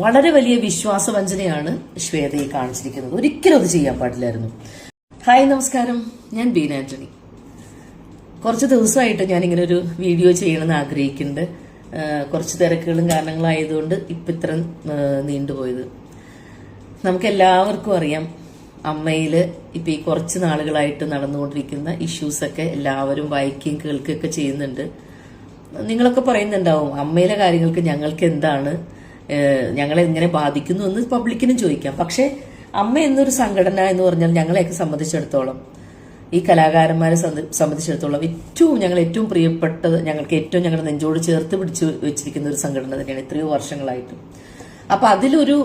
വളരെ വലിയ വിശ്വാസവഞ്ചനയാണ് ശ്വേതയെ കാണിച്ചിരിക്കുന്നത്. ഒരിക്കലും അത് ചെയ്യാൻ പാടില്ലായിരുന്നു. ഹായ്, നമസ്കാരം. ഞാൻ ബീന ആന്റണി. കുറച്ച് ദിവസമായിട്ട് ഞാൻ ഇങ്ങനെ ഒരു വീഡിയോ ചെയ്യണമെന്ന് ആഗ്രഹിക്കുന്നുണ്ട്. കുറച്ച് തിരക്കുകളും കാരണങ്ങളായതുകൊണ്ട് ഇപ്പം ഇത്ര നീണ്ടുപോയത്. നമുക്കെല്ലാവർക്കും അറിയാം, അമ്മയില് ഇപ്പം ഈ കുറച്ച് നാളുകളായിട്ട് നടന്നുകൊണ്ടിരിക്കുന്ന ഇഷ്യൂസൊക്കെ എല്ലാവരും വായിക്കുകയും കേൾക്കുകയൊക്കെ ചെയ്യുന്നുണ്ട്. നിങ്ങളൊക്കെ പറയുന്നുണ്ടാവും, അമ്മയിലെ കാര്യങ്ങൾക്ക് ഞങ്ങൾക്ക് എന്താണ്, ഞങ്ങളെ എങ്ങനെ ബാധിക്കുന്നു എന്ന് പബ്ലിക്കിനും ചോദിക്കാം. പക്ഷെ അമ്മ എന്നൊരു സംഘടന എന്ന് പറഞ്ഞാൽ ഞങ്ങളെയൊക്കെ സംബന്ധിച്ചിടത്തോളം, ഈ കലാകാരന്മാരെ സംബന്ധിച്ചിടത്തോളം ഞങ്ങൾ ഏറ്റവും പ്രിയപ്പെട്ടത്, ഞങ്ങൾക്ക് ഏറ്റവും ഞങ്ങളുടെ നെഞ്ചോട് ചേർത്ത് പിടിച്ചു വെച്ചിരിക്കുന്ന ഒരു സംഘടന തന്നെയാണ് എത്രയോ വർഷങ്ങളായിട്ട്. അപ്പൊ അതിലൊരു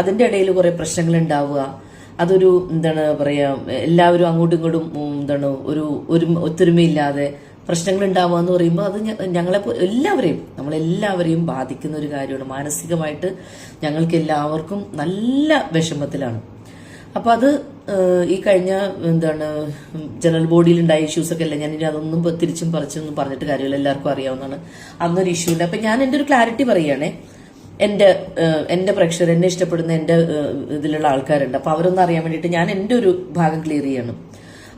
അതിന്റെ ഇടയിൽ കുറെ പ്രശ്നങ്ങൾ ഉണ്ടാവുക, അതൊരു പറയാ, എല്ലാവരും അങ്ങോട്ടും ഇങ്ങോട്ടും ഒരു ഒത്തൊരുമയില്ലാതെ പ്രശ്നങ്ങൾ ഉണ്ടാവുക എന്ന് പറയുമ്പോൾ അത് ഞങ്ങളെ നമ്മളെല്ലാവരെയും ബാധിക്കുന്ന ഒരു കാര്യമാണ്. മാനസികമായിട്ട് ഞങ്ങൾക്ക് എല്ലാവർക്കും നല്ല വിഷമത്തിലാണ്. അപ്പൊ അത് ഈ കഴിഞ്ഞ ജനറൽ ബോഡിയിൽ ഉണ്ടായ ഇഷ്യൂസ് ഒക്കെ അല്ലേ, ഞാൻ ഇനി അതൊന്നും തിരിച്ചും പറിച്ചൊന്നും പറഞ്ഞിട്ട് കാര്യമില്ല, എല്ലാവർക്കും അറിയാവുന്നതാണ്. അന്നൊരു ഇഷ്യൂ ഉണ്ട്. അപ്പൊ ഞാൻ എന്റെ ഒരു ക്ലാരിറ്റി പറയുകയാണേ, എന്റെ പ്രേക്ഷകർ, എന്നെ ഇഷ്ടപ്പെടുന്ന എന്റെ ഇതിലുള്ള ആൾക്കാരുണ്ട്. അപ്പൊ അവരൊന്നും അറിയാൻ വേണ്ടിയിട്ട് ഞാൻ എന്റെ ഒരു ഭാഗം ക്ലിയർ ചെയ്യണം.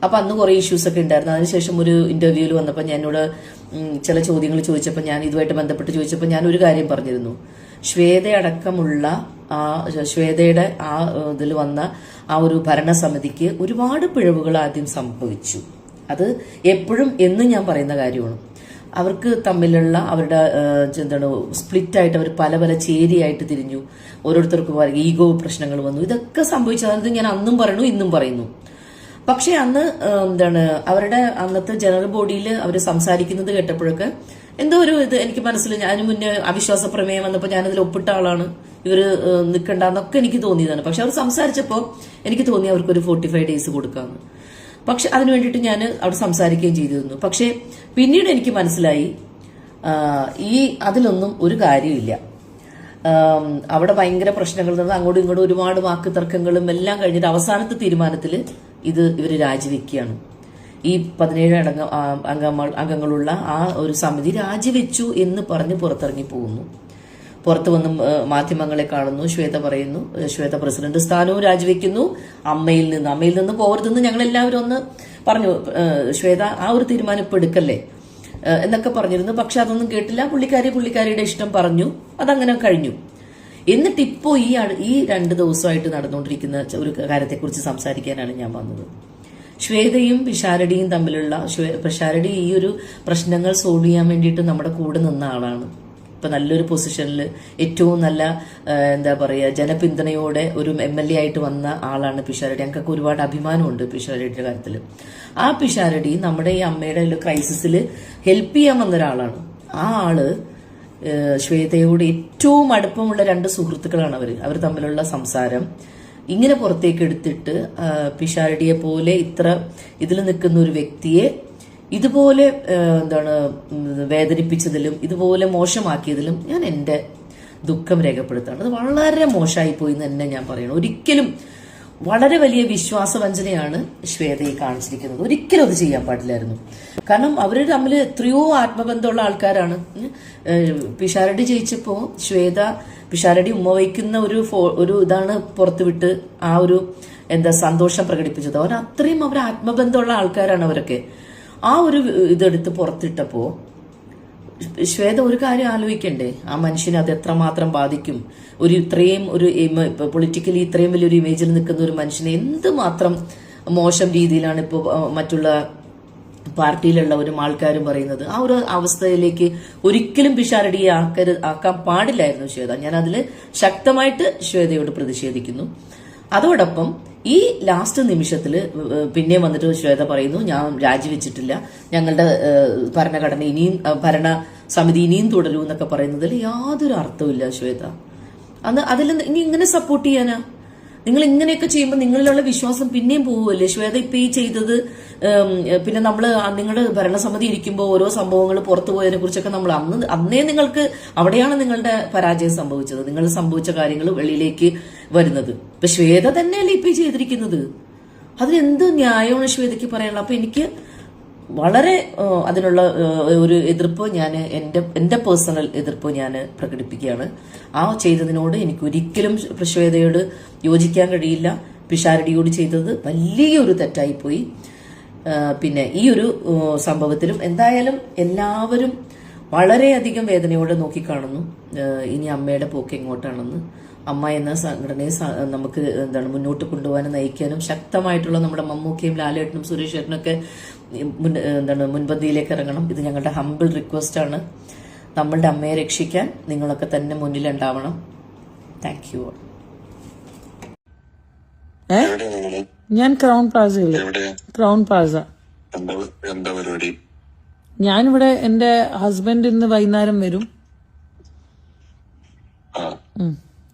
അപ്പൊ അന്ന് കുറെ ഇഷ്യൂസ് ഒക്കെ ഉണ്ടായിരുന്നു. അതിനുശേഷം ഒരു ഇന്റർവ്യൂവിൽ വന്നപ്പോൾ ഞാനോട് ചില ചോദ്യങ്ങൾ ചോദിച്ചപ്പോൾ, ഞാൻ ഇതുമായിട്ട് ബന്ധപ്പെട്ട് ചോദിച്ചപ്പോൾ ഞാൻ ഒരു കാര്യം പറഞ്ഞിരുന്നു. ശ്വേതയുടെ ആ ഇതിൽ വന്ന ആ ഒരു ഭരണസമിതിക്ക് ഒരുപാട് പിഴവുകൾ ആദ്യം സംഭവിച്ചു. അത് എപ്പോഴും എന്നും ഞാൻ പറയുന്ന കാര്യമാണ്. അവർക്ക് തമ്മിലുള്ള അവരുടെ സ്പ്ലിറ്റ് ആയിട്ട് അവർ പല പല ചേരിയായിട്ട് തിരിഞ്ഞു. ഓരോരുത്തർക്കും ഈഗോ പ്രശ്നങ്ങൾ വന്നു. ഇതൊക്കെ സംഭവിച്ചത് ഞാൻ അന്നും പറയുന്നു, ഇന്നും പറയുന്നു. പക്ഷെ അന്ന് അവരുടെ അന്നത്തെ ജനറൽ ബോഡിയിൽ അവർ സംസാരിക്കുന്നത് കേട്ടപ്പോഴൊക്കെ എന്തോ ഒരു ഇത് എനിക്ക് മനസ്സിൽ, അതിന് മുന്നേ അവിശ്വാസ പ്രമേയം വന്നപ്പോൾ ഞാനതിൽ ഒപ്പിട്ട ആളാണ്, ഇവര് നിൽക്കണ്ടെന്നൊക്കെ എനിക്ക് തോന്നിയതാണ്. പക്ഷെ അവർ സംസാരിച്ചപ്പോൾ എനിക്ക് തോന്നി അവർക്കൊരു 45 days കൊടുക്കാമെന്ന്. പക്ഷെ അതിനു വേണ്ടിയിട്ട് ഞാൻ അവിടെ സംസാരിക്കുകയും ചെയ്തിരുന്നു. പക്ഷെ പിന്നീട് എനിക്ക് മനസ്സിലായി, അതിലൊന്നും ഒരു കാര്യമില്ല. അവിടെ ഭയങ്കര പ്രശ്നങ്ങൾ നടന്ന് അങ്ങോട്ടും ഇങ്ങോട്ടും ഒരുപാട് വാക്ക് തർക്കങ്ങളും എല്ലാം കഴിഞ്ഞിട്ട് അവസാനത്തെ തീരുമാനത്തിൽ ഇവര് രാജിവെക്കുകയാണ്. ഈ 17 അംഗങ്ങളുള്ള ആ ഒരു സമിതി രാജിവെച്ചു എന്ന് പറഞ്ഞ് പുറത്തിറങ്ങി പോകുന്നു. പുറത്തു വന്ന് മാധ്യമങ്ങളെ കാണുന്നു. ശ്വേത പറയുന്നു, ശ്വേത പ്രസിഡന്റ് സ്ഥാനവും രാജിവെക്കുന്നു. അമ്മയിൽ നിന്ന് പോകരുതെന്ന് ഞങ്ങളെല്ലാവരും ഒന്ന് പറഞ്ഞു. ശ്വേത ആ ഒരു തീരുമാനം ഇപ്പൊ എടുക്കല്ലേ എന്നൊക്കെ പറഞ്ഞിരുന്നു. പക്ഷെ അതൊന്നും കേട്ടില്ല. പുള്ളിക്കാരിയുടെ ഇഷ്ടം പറഞ്ഞു, അതങ്ങനെ കഴിഞ്ഞു. എന്നിട്ട് ഇപ്പോ ഈ 2 ദിവസമായിട്ട് നടന്നുകൊണ്ടിരിക്കുന്ന ഒരു കാര്യത്തെക്കുറിച്ച് സംസാരിക്കാനാണ് ഞാൻ വന്നത്. ശ്വേതയും പിഷാരടിയും തമ്മിലുള്ള, പിഷാരടി ഈ ഒരു പ്രശ്നങ്ങൾ സോൾവ് ചെയ്യാൻ വേണ്ടിയിട്ട് നമ്മുടെ കൂടെ നിന്ന ആളാണ്. ഇപ്പൊ നല്ലൊരു പൊസിഷനിൽ, ഏറ്റവും നല്ല ജനപിന്തുണയോടെ ഒരു MLA ആയിട്ട് വന്ന ആളാണ് പിഷാരടി. ഞങ്ങൾക്ക് ഒരുപാട് അഭിമാനമുണ്ട് പിഷാരടിയുടെ കാര്യത്തിൽ. ആ പിഷാരടി നമ്മുടെ ഈ അമ്മയുടെ ക്രൈസിസിൽ ഹെൽപ്പ് ചെയ്യാൻ വന്ന ഒരാളാണ്. ആ ആള് ശ്വേതയോട് ഏറ്റവും അടുപ്പമുള്ള 2 സുഹൃത്തുക്കളാണ് അവർ തമ്മിലുള്ള സംസാരം ഇങ്ങനെ പുറത്തേക്ക് എടുത്തിട്ട്, പിഷാരടിയെ പോലെ ഇത്ര ഇതിൽ നിൽക്കുന്ന ഒരു വ്യക്തിയെ ഇതുപോലെ വേദനിപ്പിച്ചതിലും ഇതുപോലെ മോശമാക്കിയതിലും ഞാൻ എന്റെ ദുഃഖം രേഖപ്പെടുത്താണ്. അത് വളരെ മോശമായി പോയി എന്ന് തന്നെ ഞാൻ പറയണം. ഒരിക്കലും വളരെ വലിയ വിശ്വാസവഞ്ചനയാണ് ശ്വേതയെ കാണിച്ചിരിക്കുന്നത്. ഒരിക്കലും അത് ചെയ്യാൻ പാടില്ലായിരുന്നു. കാരണം അവര് തമ്മിൽ എത്രയോ ആത്മബന്ധമുള്ള ആൾക്കാരാണ്. പിഷാരടി ജയിച്ചപ്പോ പിഷാരടി ഉമ്മ വയ്ക്കുന്ന ഒരു ഇതാണ് പുറത്തുവിട്ട് ആ ഒരു സന്തോഷം പ്രകടിപ്പിച്ചത്. അത്രയും അവർ ആത്മബന്ധമുള്ള ആൾക്കാരാണ് അവരൊക്കെ. ആ ഒരു ഇതെടുത്ത് പുറത്തിട്ടപ്പോ ശ്വേത ഒരു കാര്യം ആലോചിക്കണ്ടേ, ആ മനുഷ്യനെ അത് എത്രമാത്രം ബാധിക്കും. ഇത്രയും പൊളിറ്റിക്കലി ഇത്രയും വലിയൊരു ഇമേജിൽ നിൽക്കുന്ന ഒരു മനുഷ്യനെ എന്തുമാത്രം മോശം രീതിയിലാണ് ഇപ്പോൾ മറ്റുള്ള പാർട്ടിയിലുള്ളവരും ആൾക്കാരും പറയുന്നത്. ആ ഒരു അവസ്ഥയിലേക്ക് ഒരിക്കലും പിഷാരടിയെ ആക്കാൻ പാടില്ലായിരുന്നു ശ്വേത. ഞാൻ അതിൽ ശക്തമായിട്ട് ശ്വേതയോട് പ്രതിഷേധിക്കുന്നു. അതോടൊപ്പം ഈ ലാസ്റ്റ് നിമിഷത്തിൽ പിന്നെ വന്നിട്ട് ശ്വേത പറയുന്നു, ഞാൻ രാജിവെച്ചിട്ടില്ല, ഞങ്ങളുടെ ഭരണസമിതി ഇനിയും തുടരൂ എന്നൊക്കെ പറയുന്നതിൽ യാതൊരു അർത്ഥമില്ല ശ്വേത. അതിൽ ഇനി ഇങ്ങനെ സപ്പോർട്ട് ചെയ്യാനാ? നിങ്ങൾ ഇങ്ങനെയൊക്കെ ചെയ്യുമ്പോൾ നിങ്ങളിലുള്ള വിശ്വാസം പിന്നെയും പോവുമല്ലേ? ശ്വേത ഇപ്പൊ ഈ ചെയ്തത്, പിന്നെ നമ്മള് നിങ്ങളുടെ ഭരണസമിതി ഇരിക്കുമ്പോൾ ഓരോ സംഭവങ്ങൾ പുറത്തു പോയതിനെ കുറിച്ചൊക്കെ നമ്മൾ അന്നേ നിങ്ങൾക്ക് അവിടെയാണ് നിങ്ങളുടെ പരാജയം സംഭവിച്ചത്. നിങ്ങൾ സംഭവിച്ച കാര്യങ്ങൾ വെളിയിലേക്ക് വരുന്നത്. ഇപ്പൊ ശ്വേത തന്നെയല്ലേ ഇപ്പൊ ചെയ്തിരിക്കുന്നത്. അതിനെന്ത് ന്യായമാണ് ശ്വേതയ്ക്ക് പറയാനുള്ളത്? അപ്പൊ എനിക്ക് വളരെ അതിനുള്ള ഒരു എതിർപ്പ് ഞാൻ എന്റെ പേഴ്സണൽ എതിർപ്പ് ഞാൻ പ്രകടിപ്പിക്കുകയാണ്. ആ ചെയ്തതിനോട് എനിക്ക് ഒരിക്കലും ശ്വേതയോട് യോജിക്കാൻ കഴിയില്ല. പിഷാരടിയോട് ചെയ്തത് വലിയൊരു തെറ്റായിപ്പോയി. പിന്നെ ഈ ഒരു സംഭവത്തിലും എന്തായാലും എല്ലാവരും വളരെയധികം വേദനയോടെ നോക്കിക്കാണുന്നു ഇനി അമ്മയുടെ പോക്ക് എങ്ങോട്ടാണെന്ന്. അമ്മ എന്ന സംഘടനയെ നമുക്ക് മുന്നോട്ട് കൊണ്ടുപോകാനും നയിക്കാനും ശക്തമായിട്ടുള്ള നമ്മുടെ മമ്മൂക്കയും ലാലേട്ടനും സുരേഷ് ഏട്ടനും ഒക്കെ മുൻപന്തിയിലേക്ക് ഇറങ്ങണം. ഇത് ഞങ്ങളുടെ ഹംബിൾ റിക്വസ്റ്റ് ആണ്. നമ്മളുടെ അമ്മയെ രക്ഷിക്കാൻ നിങ്ങളൊക്കെ തന്നെ മുന്നിലുണ്ടാവണം. Thank you. ഞാൻ ക്രൗൺ പ്ലാസയില്. Crown Plaza. എന്താ പരിപാടി? ഞാനിവിടെ എന്റെ ഹസ്ബൻഡ് ഇന്ന് വൈകുന്നേരം വരും.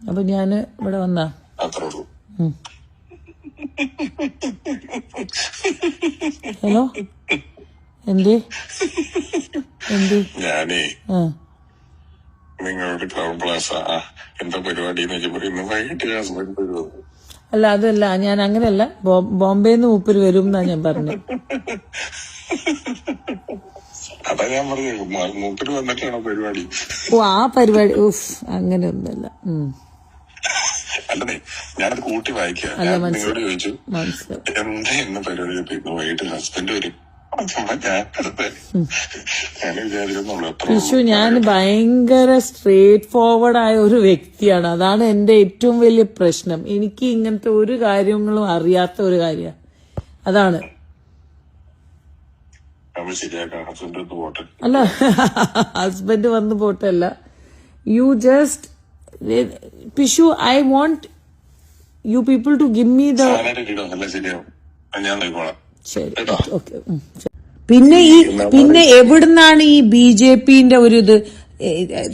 അപ്പൊ ഞാന് ഇവിടെ വന്നാ. ഹലോ, എന്തേ ഞാനേ നിങ്ങളുടെ ക്രൗൺ പ്ലാസ എന്താ പരിപാടി വൈകിട്ട് ഹസ്ബൻഡ് വരുമോ? അല്ല, അതല്ല, ഞാൻ അങ്ങനെയല്ല. ബോംബെന്ന് മൂപ്പര് വരും എന്നാ ഞാൻ പറഞ്ഞു. അതാ ഞാൻ പറഞ്ഞു, മൂപ്പര് വന്നിട്ടാണോ പരിപാടി? ഓ, ആ പരിപാടി അങ്ങനെയൊന്നുമല്ല. അല്ലേ, ഞാനത് കൂട്ടി വായിക്കാം. നിങ്ങളോട് ചോദിച്ചു എന്താ ഇന്ന് പരിപാടി, ഇന്ന് വൈകിട്ട് ഹസ്ബൻഡ് വരും. ഞാൻ ഭയങ്കര സ്ട്രേറ്റ് ഫോർവേഡ് ആയ ഒരു വ്യക്തിയാണ്. അതാണ് എന്റെ ഏറ്റവും വലിയ പ്രശ്നം. എനിക്ക് ഇങ്ങനത്തെ ഒരു കാര്യങ്ങളും അറിയാത്ത ഒരു കാര്യ. അതാണ്. അല്ല, ഹസ്ബൻഡ് വന്ന് പോട്ടല്ല. You just push, I want you people to give me the. ശരി, ഓക്കെ. പിന്നെ എവിടുന്നാണ് ഈ BJPന്റെ ഒരു ഇത്?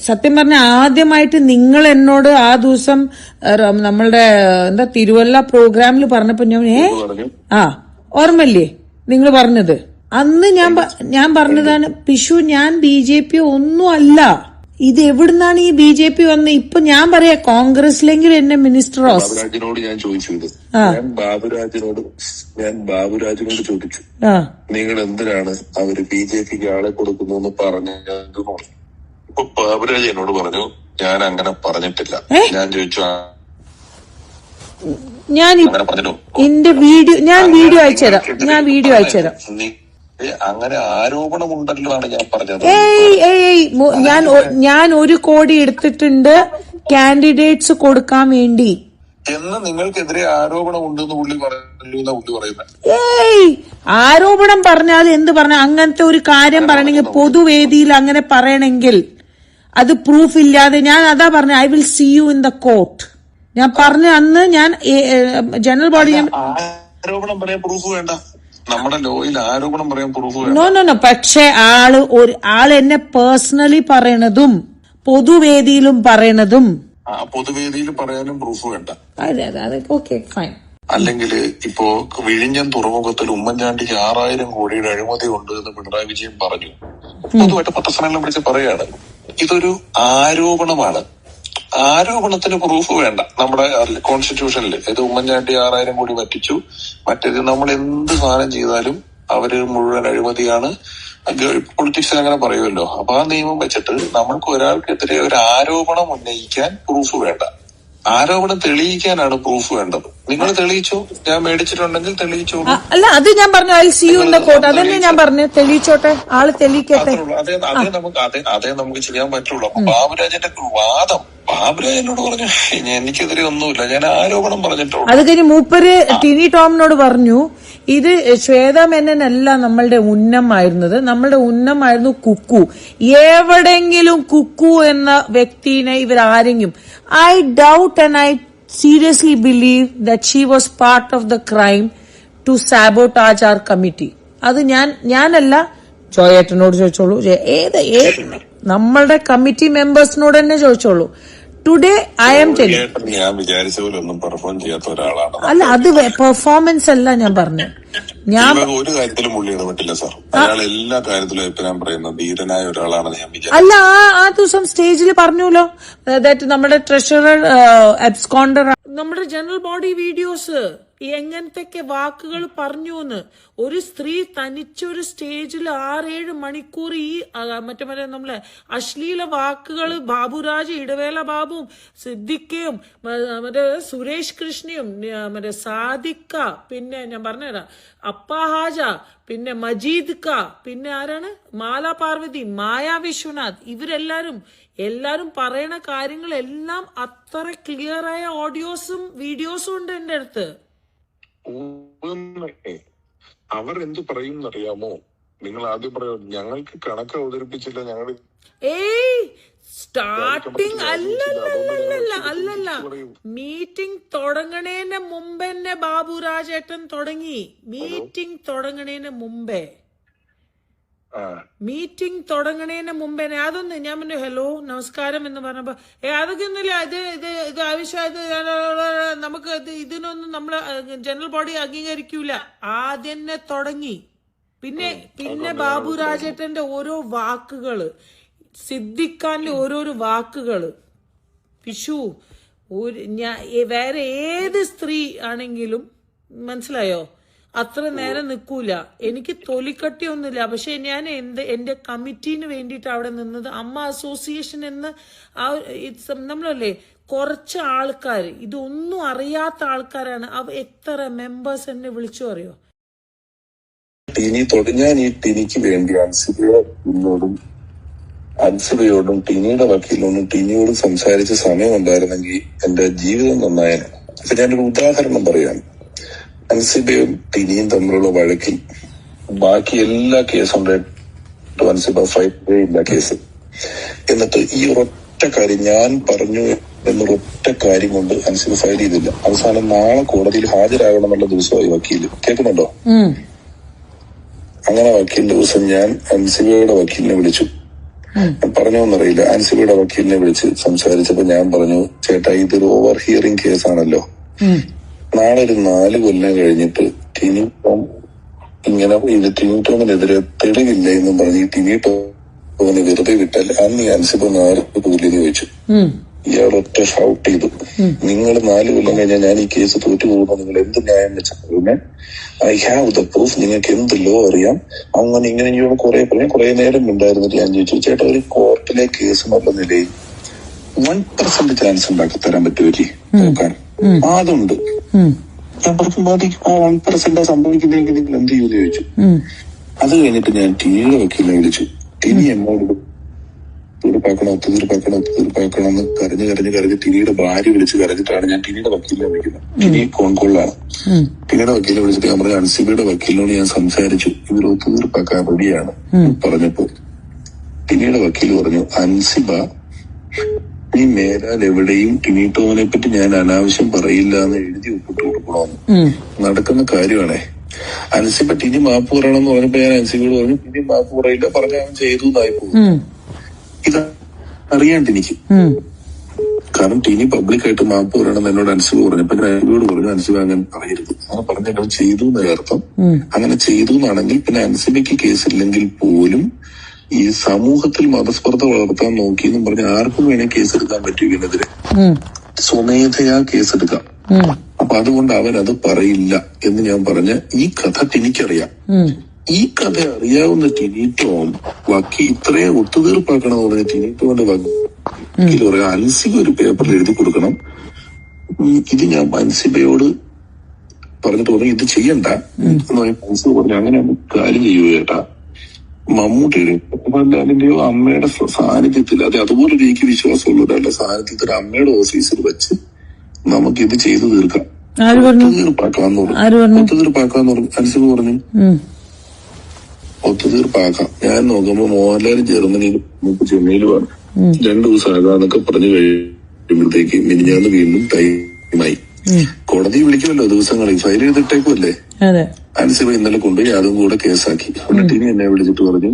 സത്യം പറഞ്ഞ ആദ്യമായിട്ട് നിങ്ങൾ എന്നോട് ആ ദിവസം നമ്മളുടെ തിരുവല്ല പ്രോഗ്രാമിൽ പറഞ്ഞപ്പോ ഞാൻ ഓർമ്മല്ലേ നിങ്ങൾ പറഞ്ഞത്? അന്ന് ഞാൻ പറഞ്ഞതാണ്, പിഷു ഞാൻ BJP ഒന്നും അല്ല. ഇത് എവിടുന്നാണ് ഈ BJP വന്ന്? ഇപ്പൊ ഞാൻ പറയാ, കോൺഗ്രസിലെങ്കിൽ എന്നെ മിനിസ്റ്റർ ബാബുരാജിനോട് ഞാൻ ചോദിച്ചത്, ഞാൻ ബാബുരാജിനോട് ചോദിച്ചു, നിങ്ങൾ എന്തിനാണ് അവര് BJPക്ക് ആളെ കൊടുക്കുന്നു എന്ന് പറഞ്ഞത്? ഇപ്പൊ ബാബുരാജ് എന്നോട് പറഞ്ഞു, ഞാൻ അങ്ങനെ പറഞ്ഞിട്ടില്ല. ഞാൻ ചോദിച്ചു, അങ്ങനെ പറഞ്ഞോ? വീഡിയോ അയച്ചുതരാം. അങ്ങനെ ആരോപണമുണ്ടല്ലോ ആണ് ഞാൻ പറഞ്ഞത്. ഞാൻ 1 കോടി എടുത്തിട്ടുണ്ട് കാൻഡിഡേറ്റ്സ് കൊടുക്കാൻ വേണ്ടി എന്ന് നിങ്ങൾക്കെതിരെ ആരോപണം ഉണ്ടെന്ന് പുള്ളി പറഞ്ഞു എന്നാ പുള്ളി പറയുന്നത്. ആരോപണം പറഞ്ഞാൽ എന്ത് പറഞ്ഞ? അങ്ങനത്തെ ഒരു കാര്യം പറയണെങ്കിൽ പൊതുവേദിയിൽ അങ്ങനെ പറയണമെങ്കിൽ അത് പ്രൂഫ് ഇല്ലാതെ, ഞാൻ അതാ പറഞ്ഞ, I will see you in the court. ഞാൻ പറഞ്ഞ അന്ന് ഞാൻ ജനറൽ ബോഡി ആരോപണം പറയാൻ പ്രൂഫ് വേണ്ട. നമ്മുടെ ലോയിൽ ആരോപണം പറയാൻ പ്രൂഫ് വേണ്ട. നോ. പക്ഷെ ആള് എന്നെ പേഴ്സണലി പറയണതും പൊതുവേദിയിലും പറയണതും, പൊതുവേദിയിൽ പറയാനും പ്രൂഫ് വേണ്ട. അതെ, ഓക്കെ, ഫൈൻ. അല്ലെങ്കിൽ ഇപ്പോ വിഴിഞ്ഞം തുറമുഖത്തിൽ ഉമ്മൻചാണ്ടിക്ക് 6000 കോടിയുടെ അഴിമതി ഉണ്ട് എന്ന് പിണറായി വിജയൻ പറഞ്ഞു. പൊതുവായിട്ട് പത്രസമ്മേളനം വിളിച്ച് പറയാണ്. ഇതൊരു ആരോപണമാണ്. ആരോപണത്തിന് പ്രൂഫ് വേണ്ട. നമ്മുടെ കോൺസ്റ്റിറ്റ്യൂഷനിൽ ഇത് ഉമ്മൻചാണ്ടി 6000 കോടി പറ്റിച്ചു, മറ്റേത് നമ്മൾ എന്ത് സാധനം ചെയ്താലും അവര് മുഴുവൻ അഴിമതിയാണ്, പൊളിറ്റിക്സിൽ അങ്ങനെ പറയുമല്ലോ. അപ്പൊ ആ നിയമം വെച്ചിട്ട് നമ്മൾക്ക് ഒരാൾക്കെതിരെ ഒരു ആരോപണം ഉന്നയിക്കാൻ പ്രൂഫ് വേണ്ട. ആരോപണം തെളിയിക്കാനാണ് പ്രൂഫ് വേണ്ടത്. നിങ്ങൾ തെളിയിച്ചോ, ഞാൻ മേടിച്ചിട്ടുണ്ടെങ്കിൽ തെളിയിച്ചോളൂ. അല്ല, അത് ഞാൻ പറഞ്ഞു, I see you in the court. അതന്നെ ഞാൻ പറഞ്ഞു, തെളിയിച്ചോട്ടെ, ആള് തെളിയിക്കട്ടെ. അതേ നമുക്ക് ചെയ്യാൻ പറ്റുള്ളൂ. അപ്പൊ ബാബുരാജിന്റെ വാദം, ബാബുരാജ് എന്നോട് പറഞ്ഞു, എനിക്കെതിരെ ഒന്നുമില്ല, ഞാൻ ആരോപണം പറഞ്ഞിട്ടുള്ളൂ. അത് കഴിഞ്ഞ് മൂപ്പര് ടിനി ടോമിനോട് പറഞ്ഞു, ഇത് ശ്വേത മേനനല്ല നമ്മളുടെ ഉന്നമായിരുന്നത്, നമ്മളുടെ ഉന്നമായിരുന്നു കുക്കു. എവിടെങ്കിലും കുക്കു എന്ന വ്യക്തിനെ ഇവരാരെങ്കിലും, I doubt and I seriously believe that she was part of the crime to sabotage our committee. അത് ഞാനല്ല, ജോയേട്ടനോട് ചോദിച്ചോളൂ, നമ്മളുടെ കമ്മിറ്റി മെമ്പേഴ്സിനോട് തന്നെ ചോദിച്ചോളൂ. ടുഡേ ഐ എം ടെലിംഗ്, ഞാൻ വിചാരിച്ച പോലെ ഒന്നും പെർഫോം ചെയ്യാത്ത ഒരാളാണ്. അല്ല, അത് പെർഫോമൻസ് അല്ല ഞാൻ പറഞ്ഞു. ഞാൻ ഒരു കാര്യത്തിലും പുള്ളി ഇടപെട്ടില്ല സാർ. അയാൾ എല്ലാ കാര്യത്തിലും എപ്പോഴും പറയുന്ന ധീരനായ ഒരാളാണെന്ന് ഞാൻ വിചാരിച്ചു. അല്ല, ആ ദിവസം സ്റ്റേജിൽ പറഞ്ഞല്ലോ, ദാറ്റ് നമ്മുടെ ട്രഷറർ അബ്സ്കോണ്ടർ, നമ്മുടെ ജനറൽ ബോഡി വീഡിയോസ് എങ്ങനത്തെ വാക്കുകൾ പറഞ്ഞു എന്ന്. ഒരു സ്ത്രീ തനിച്ചൊരു സ്റ്റേജിൽ 6-7 മണിക്കൂർ ഈ മറ്റേ നമ്മളെ അശ്ലീല വാക്കുകൾ ബാബുരാജ്, ഇടവേള ബാബുവും സിദ്ദിഖയും മറ്റേ സുരേഷ് കൃഷ്ണയും മറ്റേ സാദിക്ക, പിന്നെ ഞാൻ പറഞ്ഞുതരാം അപ്പ ഹാജ, പിന്നെ മജീദ് ക, പിന്നെ ആരാണ് മാല പാർവതി, മായ വിശ്വനാഥ്, എല്ലാരും പറയണ കാര്യങ്ങളെല്ലാം അത്ര ക്ലിയർ ആയ ഓഡിയോസും വീഡിയോസും ഉണ്ട് എന്റെ അടുത്ത്. അവർ എന്ത് പറയും അറിയാമോ? നിങ്ങൾ ആദ്യം പറയോ ഞങ്ങൾക്ക് കണക്ക് അവതരിപ്പിച്ചില്ല, ഞങ്ങൾ സ്റ്റാർട്ടിങ് അല്ലല്ല മീറ്റിംഗ് തുടങ്ങണേന് മുമ്പ് തന്നെ ബാബുരാജേട്ടൻ തുടങ്ങി. മീറ്റിംഗ് തുടങ്ങണേന് മുമ്പേ അതൊന്ന് ഞാൻ പറഞ്ഞു ഹലോ നമസ്കാരം എന്ന് പറഞ്ഞപ്പോ അതൊക്കെ ഒന്നുമില്ല, ഇത് ആവശ്യമായത് നമുക്ക് ഇതിനൊന്നും നമ്മള് ജനറൽ ബോഡി അംഗീകരിക്കൂല. ആദ്യം തന്നെ തുടങ്ങി. പിന്നെ ബാബുരാജേട്ടന്റെ ഓരോ വാക്കുകള്, സിദ്ദിഖാന്റെ ഓരോരോ വാക്കുകള്, വിഷു വേറെ ഏത് സ്ത്രീ ആണെങ്കിലും മനസ്സിലായോ അത്ര നേരം നിൽക്കൂല. എനിക്ക് തൊലിക്കട്ടിയൊന്നുമില്ല, പക്ഷെ ഞാൻ എന്റെ കമ്മിറ്റീന് വേണ്ടിയിട്ട് അവിടെ നിന്നത്. അമ്മ അസോസിയേഷൻ എന്ന് നമ്മളല്ലേ കുറച്ച് ആൾക്കാർ, ഇതൊന്നും അറിയാത്ത ആൾക്കാരാണ്. എത്ര മെമ്പേഴ്സ് എന്നെ വിളിച്ചു അറിയോ? ഞാൻ ഈ ടിനിക്ക് വേണ്ടി അൻസിബയോടും ടിനിയുടെ വക്കീലിനോടും ടിനിയോടും സംസാരിച്ച സമയം ഉണ്ടായിരുന്നെങ്കിൽ എന്റെ ജീവിതം നന്നായേനെ. അപ്പൊ ഞാനൊരു ഉദാഹരണം പറയാം. അൻസിബയും ടിനിയും തമ്മിലുള്ള വഴക്കിൽ ബാക്കി എല്ലാ കേസുണ്ടായിട്ടും അൻസിബ ഫൈറ്റ് ഇല്ല കേസ്. എന്നിട്ട് ഈ ഒരൊറ്റ കാര്യം ഞാൻ പറഞ്ഞു എന്നൊരൊറ്റ കാര്യം കൊണ്ട് അൻസിബ ഫയൽ ചെയ്തില്ല. അവസാനം നാളെ കോടതിയിൽ ഹാജരാകണമെന്നുള്ള ദിവസമായി വക്കീല്. കേൾക്കുന്നുണ്ടോ? അങ്ങനെ വക്കീലിന്റെ ദിവസം ഞാൻ അൻസിബയുടെ വക്കീലിനെ വിളിച്ചു. പറഞ്ഞോന്നറിയില്ല. അൻസിബയുടെ വക്കീലിനെ വിളിച്ച് സംസാരിച്ചപ്പോ ഞാൻ പറഞ്ഞു, ചേട്ടാ ഇതൊരു ഓവർ ഹിയറിംഗ് കേസാണല്ലോ, നാളെ ഒരു 4 കൊല്ലം കഴിഞ്ഞിട്ട് ടിനി ടോം ഇങ്ങനെ ടിനി ടോമിനെതിരെ തെളിവില്ല എന്നും പറഞ്ഞ് ഈ ടിനി ടോമിനെ വെറുതെ വിട്ടാൽ അന്ന് ഈ അൻസിബ 4 കൂലിന്ന് ചോദിച്ചു. ഇയാളൊറ്റ ഷൗട്ട് ചെയ്തു, നിങ്ങൾ 4 കൊല്ലം കഴിഞ്ഞാൽ ഞാൻ ഈ കേസ് തോറ്റു പോകുമ്പോൾ നിങ്ങൾ എന്ത് ന്യായം വെച്ചാൽ ഐ ഹാവ് ദ പ്രൂഫ്, നിങ്ങൾക്ക് എന്ത് ലോ അറിയാം, അങ്ങനെ ഇങ്ങനെ ഇങ്ങനെ കുറെ നേരം ഉണ്ടായിരുന്നിട്ട് ഞാൻ ചോദിച്ചു, ചേട്ടാ ഒരു കോർട്ടിലെ കേസ് എന്നുള്ള നിലയിൽ 1% ചാൻസ് ഉണ്ടാക്കി തരാൻ പറ്റുമല്ലേ നോക്കാൻ? അതുണ്ട്. ഞാൻ പറഞ്ഞു മതി, ആ 1% സംഭവിക്കുന്നെങ്കിൽ നിങ്ങൾ എന്ത് ചെയ്യുമെന്ന് ചോദിച്ചു. അത് കഴിഞ്ഞിട്ട് ഞാൻ ടിനിയുടെ വക്കീലിനെ വിളിച്ചു. ടിനി എന്നോട് ഒത്തുതീർപ്പാക്കണം എന്ന് കരഞ്ഞ് ടിനിയുടെ ഭാര്യ വിളിച്ച് കരഞ്ഞിട്ടാണ് ഞാൻ ടിനിയുടെ വക്കീലിനെ വിളിക്കുന്നത്. ടിനി കോൺകോളിലാണ്. ടിനിയുടെ വക്കീലിനെ വിളിച്ചിട്ട് ഞാൻ പറഞ്ഞു അൻസിബയുടെ വക്കീലിനോട് ഞാൻ സംസാരിച്ചു, ഇവർ ഒത്തുതീർപ്പാക്കാൻ റെഡിയാണ് പറഞ്ഞപ്പോ ടിനിയുടെ വക്കീൽ പറഞ്ഞു, അൻസിബ ഈ മേലാൽ എവിടെയും ടിനി ടോമിനെ പറ്റി ഞാൻ അനാവശ്യം പറയില്ല എന്ന് എഴുതി ഒപ്പിട്ട് കൊടുക്കണമെന്ന്. നടക്കുന്ന കാര്യമാണേ. അൻസിബ ടിനി മാപ്പ് പറയണമെന്ന് പറഞ്ഞപ്പോ ഞാൻ അൻസിബയോട് പറഞ്ഞു, ടിനി മാപ്പ് പറയില്ല, പറഞ്ഞ അവൻ ചെയ്തു എന്നായി പോകും. ഇത് അറിയാണ്ട് എനിക്ക്, കാരണം ടിനി പബ്ലിക്കായിട്ട് മാപ്പ് പറയണമെന്ന് എന്നോട് അൻസിബ പറഞ്ഞപ്പോ ഞാൻ അൻസിബയോട് പറഞ്ഞു, അൻസിബ അങ്ങനെ പറയരുത്, അങ്ങനെ പറഞ്ഞാൽ അവൻ ചെയ്തു എന്നതിന്റെ അർത്ഥം. അങ്ങനെ ചെയ്തു എന്നാണെങ്കിൽ പിന്നെ അൻസിബയ്ക്ക് കേസില്ലെങ്കിൽ പോലും ഈ സമൂഹത്തിൽ മതസ്പർദ്ധ വളർത്താൻ നോക്കിയെന്നും പറഞ്ഞ് ആർക്കും വേണേ കേസെടുക്കാൻ പറ്റും ഇതിനെതിരെ, സ്വമേധയാ കേസെടുക്കാം. അപ്പൊ അതുകൊണ്ട് അവൻ അത് പറയില്ല എന്ന് ഞാൻ പറഞ്ഞ ഈ കഥ ടിനിക്കറിയാം. ഈ കഥ അറിയാവുന്ന ടിനി ടോം ഇത്രയും ഒത്തുതീർപ്പാക്കണം എന്ന് പറഞ്ഞ ടിനി ടോമിന്റെ വക്കീൽ പറയാം, അൻസിബ ഒരു പേപ്പറിൽ എഴുതി കൊടുക്കണം, ഇത് ഞാൻ അൻസിബയോട് പറഞ്ഞിട്ട് പറഞ്ഞു ഇത് ചെയ്യണ്ട എന്ന് പറഞ്ഞ അൻസിബ പറഞ്ഞു, അങ്ങനെ കാര്യം ചെയ്യുക ചേട്ടാ, മമ്മൂട്ടിയുടെയോ മോഹൻലാലിന്റെയോ അമ്മയുടെ സാന്നിധ്യത്തിൽ, അതുപോലെ എനിക്ക് വിശ്വാസമുള്ള ഒരാളുടെ സാന്നിധ്യത്തിൽ അമ്മയുടെ ഓഫീസിൽ വെച്ച് നമുക്കിത് ചെയ്തു തീർക്കാം, ഒത്തുതീർപ്പാക്കാന്ന് പറഞ്ഞു. അൻസിബ പറഞ്ഞു ഒത്തുതീർപ്പാക്കാം. ഞാൻ നോക്കുമ്പോ മോഹൻലാൽ ജർമ്മനിയിൽ ചെന്നൈയിലുമാണ്. 2 ദിവസം ആകാന്നൊക്കെ പറഞ്ഞു കഴിയുമ്പോഴത്തേക്ക് മിനിഞ്ഞാന്ന് വീണ്ടും ടൈമായി. കോടതി വിളിക്കുമല്ലോ ദിവസങ്ങളിൽ, ഫയൽ ചെയ്തിട്ടേക്കുമല്ലേ. അൻസിബ ഇന്നലെ കൊണ്ടുപോയി അതും കൂടെ കേസാക്കി. ടിനി എന്നെ വിളിച്ചിട്ട് പറഞ്ഞു,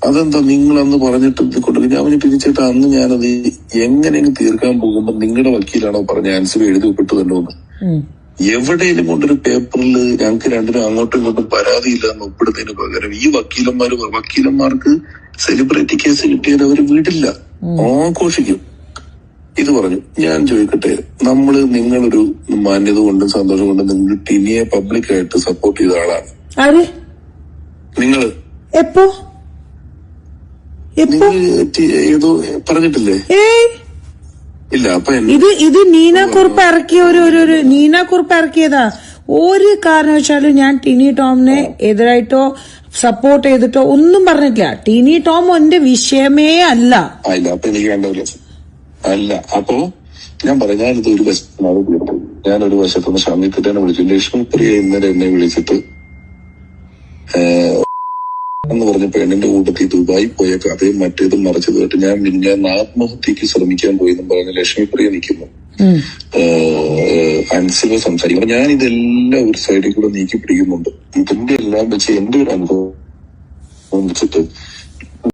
അതെന്താ നിങ്ങൾ അന്ന് പറഞ്ഞിട്ട് കൊണ്ടുപോയി? ഞാൻ പറഞ്ഞു, തിരിച്ചിട്ട് അന്ന് ഞാനത് എങ്ങനെയെങ്കിലും തീർക്കാൻ പോകുമ്പോ നിങ്ങളുടെ വക്കീലാണോ പറഞ്ഞ അൻസിബ എഴുതി ഒപ്പിട്ട് തന്നോന്ന്? എവിടെയെങ്കിലും കൊണ്ടൊരു പേപ്പറിൽ ഞങ്ങൾക്ക് രണ്ടിനും അങ്ങോട്ടും ഇങ്ങോട്ടും പരാതിയില്ല എന്ന് ഒപ്പിടുന്നതിന് പകരം ഈ വക്കീലന്മാർക്ക് സെലിബ്രിറ്റി കേസ് കിട്ടിയത് അവര് വിടില്ല, ആഘോഷിക്കും. ഇത് പറഞ്ഞു. ഞാൻ ചോദിക്കട്ടെ, നിങ്ങളൊരു മാന്യത കൊണ്ടും സന്തോഷം കൊണ്ടും നിങ്ങൾ ടിനിയെ പബ്ലിക്കായിട്ട് സപ്പോർട്ട് ചെയ്ത ആളാണ്. ആര്? നിങ്ങള് എപ്പോ നിങ്ങൾ ഏതോ പറഞ്ഞിട്ടില്ലേ? ഇല്ല. അപ്പൊ ഇത് നീന കുറുപ്പ് ഇറക്കിയ ഒരു നീന കുറുപ്പ് ഇറക്കിയതാ. ഒരു കാരണവശാലും ഞാൻ ടിനി ടോമിനെ എതിരായിട്ടോ സപ്പോർട്ട് ചെയ്തിട്ടോ ഒന്നും പറഞ്ഞിട്ടില്ല. ടിനി ടോം എന്റെ വിഷയമേ അല്ല. അപ്പൊ എനിക്ക് വേണ്ടല്ലോ. അല്ല, അപ്പോ ഞാൻ പറയാം, ഞാനിത് ഒരു വശത്താണ് തീർത്തത്. ഞാനൊരു വശത്തുനിന്ന് ഷമീത്തിനെ വിളിച്ചു. ലക്ഷ്മി പ്രിയ ഇന്നലെ എന്നെ വിളിച്ചിട്ട് എന്ന് പറഞ്ഞ പെണ്ണിന്റെ കൂട്ടത്തിൽ ദുബായി പോയ കഥയും മറ്റേതും മറിച്ചത് കേട്ട് ഞാൻ ആത്മഹത്യക്ക് ശ്രമിക്കാൻ പോയെന്നും പറഞ്ഞ് ലക്ഷ്മി പ്രിയ നിൽക്കുന്നു. അൻസിബ സംസാരിക്കുമ്പോൾ ഞാൻ ഇതെല്ലാം ഒരു സൈഡിൽ കൂടെ നീക്കി പിടിക്കുന്നുണ്ട്. ഇതിന്റെ എല്ലാം വെച്ച് എന്റെ ഒരു അനുഭവം വെച്ചിട്ട്